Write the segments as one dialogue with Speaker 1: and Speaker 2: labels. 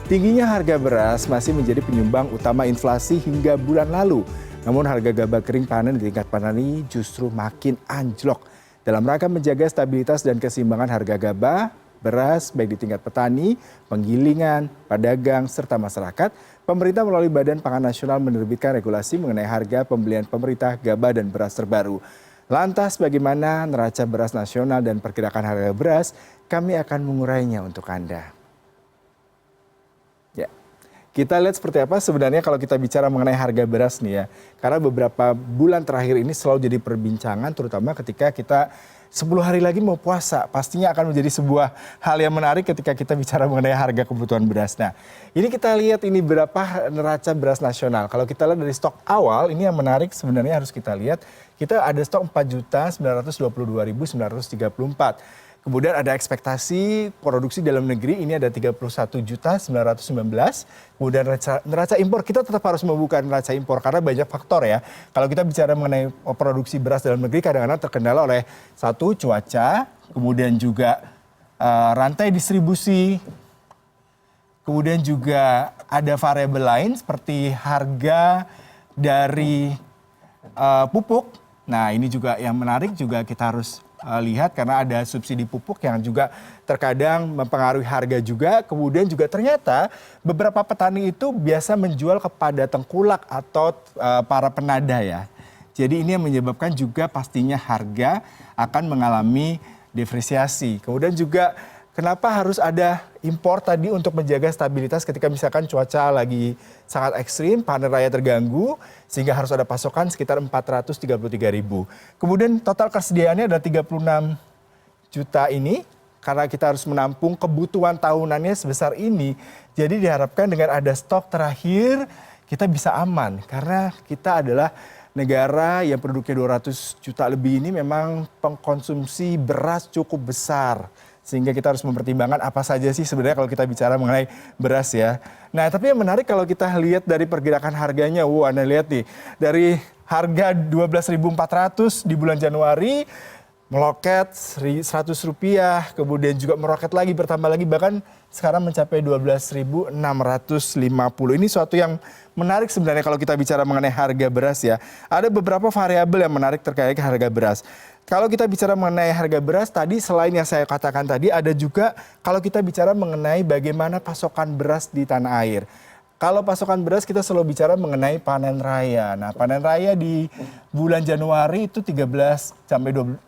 Speaker 1: Tingginya harga beras masih menjadi penyumbang utama inflasi hingga bulan lalu. Namun harga gabah kering panen di tingkat petani justru makin anjlok. Dalam rangka menjaga stabilitas dan keseimbangan harga gabah, beras baik di tingkat petani, penggilingan, pedagang, serta masyarakat, pemerintah melalui Badan Pangan Nasional menerbitkan regulasi mengenai harga pembelian pemerintah gabah dan beras terbaru. Lantas bagaimana neraca beras nasional dan pergerakan harga beras? Kami akan mengurainya untuk Anda. Ya, kita lihat seperti apa sebenarnya kalau kita bicara mengenai harga beras nih ya. Karena beberapa bulan terakhir ini selalu jadi perbincangan terutama ketika kita 10 hari lagi mau puasa. Pastinya akan menjadi sebuah hal yang menarik ketika kita bicara mengenai harga kebutuhan beras. Nah, ini kita lihat ini berapa neraca beras nasional. Kalau kita lihat dari stok awal, ini yang menarik sebenarnya harus kita lihat. Kita ada stok 4.922.934. Kemudian ada ekspektasi produksi dalam negeri ini ada 31.919. Kemudian neraca impor kita tetap harus membuka neraca impor karena banyak faktor ya. Kalau kita bicara mengenai produksi beras dalam negeri kadang-kadang terkendala oleh satu cuaca, kemudian juga rantai distribusi, kemudian juga ada variabel lain seperti harga dari pupuk. Nah ini juga yang menarik juga kita harus lihat karena ada subsidi pupuk yang juga terkadang mempengaruhi harga juga. Kemudian juga ternyata beberapa petani itu biasa menjual kepada tengkulak atau para penada ya. Jadi ini yang menyebabkan juga pastinya harga akan mengalami depresiasi. Kemudian juga kenapa harus ada impor tadi untuk menjaga stabilitas ketika misalkan cuaca lagi sangat ekstrim, panen raya terganggu, sehingga harus ada pasokan sekitar 433.000. Kemudian total kesediaannya ada 36 juta ini, karena kita harus menampung kebutuhan tahunannya sebesar ini. Jadi diharapkan dengan ada stok terakhir, kita bisa aman. Karena kita adalah negara yang penduduknya 200 juta lebih ini memang pengkonsumsi beras cukup besar. Sehingga kita harus mempertimbangkan apa saja sih sebenarnya kalau kita bicara mengenai beras ya. Nah tapi yang menarik kalau kita lihat dari pergerakan harganya, Anda lihat nih. Dari harga 12.400 di bulan Januari, meloket Rp100, kemudian juga meroket lagi, bertambah lagi, bahkan sekarang mencapai 12.650. Ini suatu yang menarik sebenarnya kalau kita bicara mengenai harga beras ya. Ada beberapa variabel yang menarik terkait harga beras. Kalau kita bicara mengenai harga beras tadi, selain yang saya katakan tadi, ada juga kalau kita bicara mengenai bagaimana pasokan beras di tanah air. Kalau pasokan beras kita selalu bicara mengenai panen raya. Nah panen raya di bulan Januari itu 13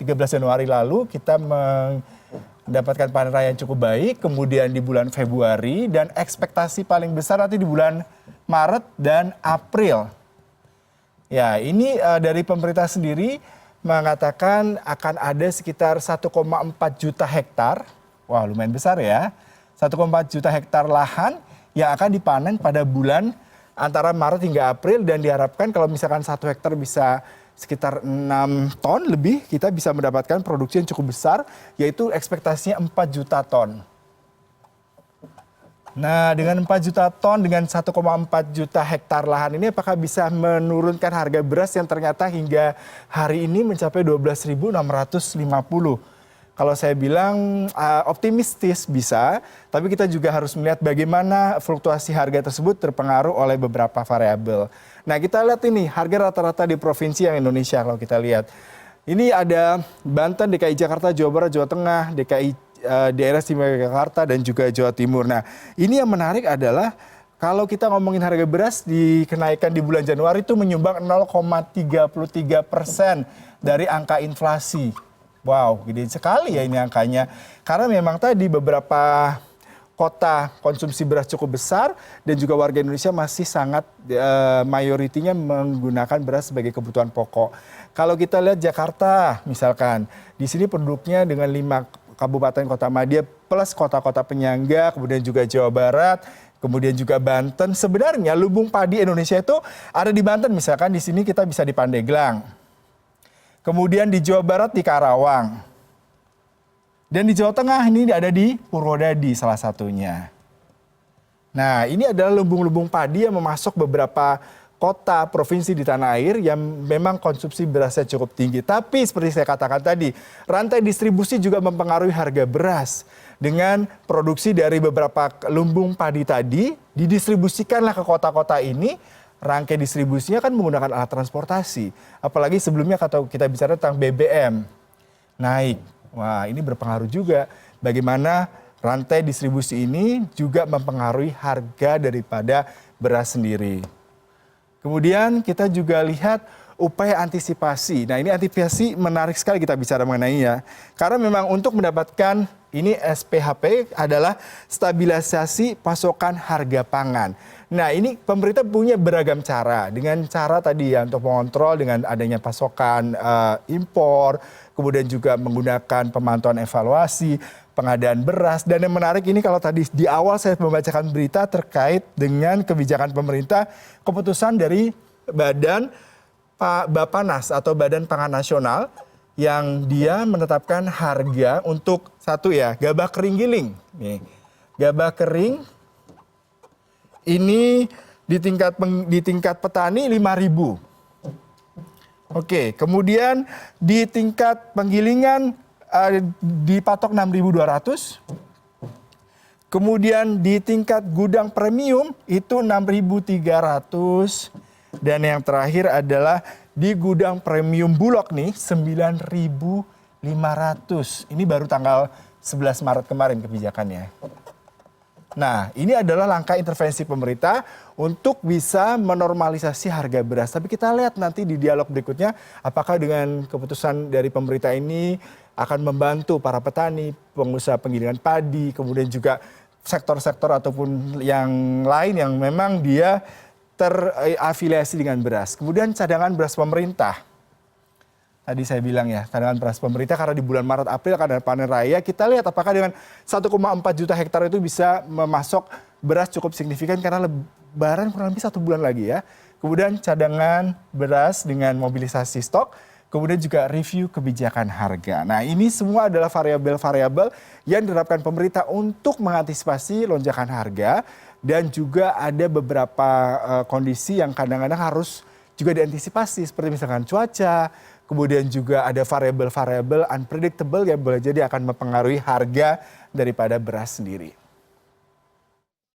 Speaker 1: Januari lalu kita mendapatkan panen raya yang cukup baik. Kemudian di bulan Februari dan ekspektasi paling besar nanti di bulan Maret dan April. Ya ini dari pemerintah sendiri mengatakan akan ada sekitar 1,4 juta hektar. Wah lumayan besar ya. 1,4 juta hektar lahan yang akan dipanen pada bulan antara Maret hingga April. Dan diharapkan kalau misalkan 1 hektar bisa sekitar 6 ton lebih, kita bisa mendapatkan produksi yang cukup besar, yaitu ekspektasinya 4 juta ton. Nah dengan 4 juta ton dengan 1,4 juta hektar lahan ini apakah bisa menurunkan harga beras yang ternyata hingga hari ini mencapai 12.650? Kalau saya bilang optimistis bisa, tapi kita juga harus melihat bagaimana fluktuasi harga tersebut terpengaruh oleh beberapa variabel. Nah kita lihat ini harga rata-rata di provinsi yang Indonesia kalau kita lihat. Ini ada Banten, DKI Jakarta, Jawa Barat, Jawa Tengah, DKI daerah istimewa Jakarta dan juga Jawa Timur. Nah ini yang menarik adalah kalau kita ngomongin harga beras dikenaikan di bulan Januari itu menyumbang 0,33% dari angka inflasi. Wow gede sekali ya ini angkanya. Karena memang tadi beberapa kota konsumsi beras cukup besar dan juga warga Indonesia masih sangat mayoritinya menggunakan beras sebagai kebutuhan pokok. Kalau kita lihat Jakarta misalkan, di sini penduduknya dengan 5 kabupaten kota madya plus kota-kota penyangga, kemudian juga Jawa Barat, kemudian juga Banten. Sebenarnya lumbung padi Indonesia itu ada di Banten, misalkan di sini kita bisa di Pandeglang. Kemudian di Jawa Barat di Karawang. Dan di Jawa Tengah ini ada di Purwodadi salah satunya. Nah ini adalah lumbung-lumbung padi yang memasok beberapa kota, provinsi di tanah air yang memang konsumsi berasnya cukup tinggi. Tapi seperti saya katakan tadi, rantai distribusi juga mempengaruhi harga beras. Dengan produksi dari beberapa lumbung padi tadi, didistribusikanlah ke kota-kota ini, rangkai distribusinya kan menggunakan alat transportasi. Apalagi sebelumnya kalau kita bicara tentang BBM naik. Wah, ini berpengaruh juga bagaimana rantai distribusi ini juga mempengaruhi harga daripada beras sendiri. Kemudian kita juga lihat upaya antisipasi. Nah, ini antisipasi menarik sekali kita bicara mengenainya. Karena memang untuk mendapatkan ini SPHP adalah stabilisasi pasokan harga pangan. Nah, ini pemerintah punya beragam cara. Dengan cara tadi ya untuk mengontrol dengan adanya pasokan impor, kemudian juga menggunakan pemantauan evaluasi, pengadaan beras. Dan yang menarik ini kalau tadi di awal saya membacakan berita terkait dengan kebijakan pemerintah, keputusan dari Bapanas atau Badan Pangan Nasional yang dia menetapkan harga untuk satu ya, gabah kering giling. Nih, gabah kering ini di tingkat petani 5.000. Oke, kemudian di tingkat penggilingan dipatok 6.200. Kemudian di tingkat gudang premium itu 6.300. Dan yang terakhir adalah di gudang premium Bulog nih 9.500. Ini baru tanggal 11 Maret kemarin kebijakannya. Nah, ini adalah langkah intervensi pemerintah untuk bisa menormalisasi harga beras. Tapi kita lihat nanti di dialog berikutnya apakah dengan keputusan dari pemerintah ini akan membantu para petani, pengusaha penggilingan padi, kemudian juga sektor-sektor ataupun yang lain yang memang dia terafiliasi dengan beras. Kemudian cadangan beras pemerintah. Tadi saya bilang ya, cadangan beras pemerintah karena di bulan Maret April akan ada panen raya. Kita lihat apakah dengan 1,4 juta hektar itu bisa memasok beras cukup signifikan karena lebaran kurang lebih 1 bulan lagi ya. Kemudian cadangan beras dengan mobilisasi stok, kemudian juga review kebijakan harga. Nah, ini semua adalah variabel-variabel yang diterapkan pemerintah untuk mengantisipasi lonjakan harga. Dan juga ada beberapa kondisi yang kadang-kadang harus juga diantisipasi seperti misalkan cuaca, kemudian juga ada variabel-variabel unpredictable yang boleh jadi akan mempengaruhi harga daripada beras sendiri.